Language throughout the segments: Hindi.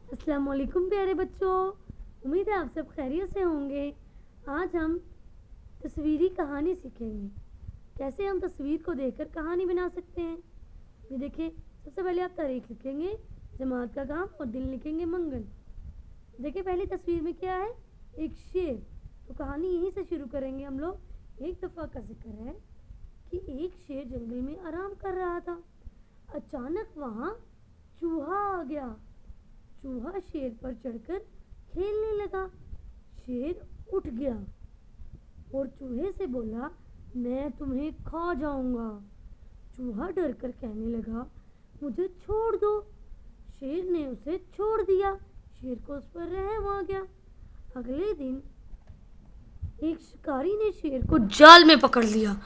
अस्सलाम वालेकुम प्यारे बच्चों, उम्मीद है आप सब खैरियत से होंगे। आज हम तस्वीरी कहानी सीखेंगे। कैसे हम तस्वीर को देखकर कहानी बना सकते हैं। ये देखिए, सबसे पहले आप तारीख लिखेंगे, जमात का काम और दिन लिखेंगे मंगल। देखिए पहली तस्वीर में क्या है, एक शेर। तो कहानी यहीं से शुरू करेंगे हम लोग। एक दफ़ा का जिक्र है कि एक शेर जंगल में आराम कर रहा था। अचानक वहाँ चूहा आ गया। चूहा शेर पर चढ़कर खेलने लगा। शेर उठ गया और चूहे से बोला, मैं तुम्हें खा जाऊंगा। चूहा डर कर कहने लगा, मुझे छोड़ दो। शेर ने उसे छोड़ दिया। शेर को उस पर रहम आ गया। अगले दिन एक शिकारी ने शेर को जाल में पकड़ लिया।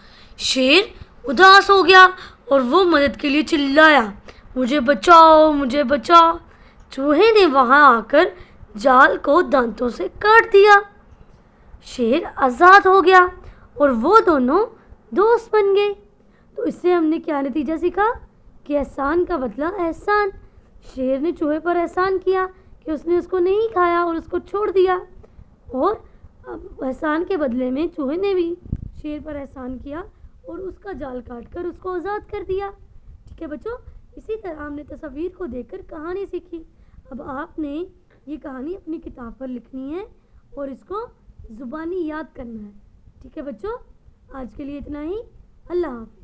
शेर उदास हो गया और वो मदद के लिए चिल्लाया, मुझे बचाओ, मुझे बचाओ। चूहे ने वहां आकर जाल को दांतों से काट दिया। शेर आज़ाद हो गया और वो दोनों दोस्त बन गए। तो इससे हमने क्या नतीजा सीखा कि एहसान का बदला एहसान। शेर ने चूहे पर एहसान किया कि उसने उसको नहीं खाया और उसको छोड़ दिया, और एहसान के बदले में चूहे ने भी शेर पर एहसान किया और उसका जाल काटकर उसको आज़ाद कर दिया। ठीक है बच्चों, इसी तरह हमने तस्वीर को देखकर कहानी सीखी। अब आपने ये कहानी अपनी किताब पर लिखनी है और इसको ज़ुबानी याद करना है। ठीक है बच्चों, आज के लिए इतना ही। अल्लाह हाफ़िज़।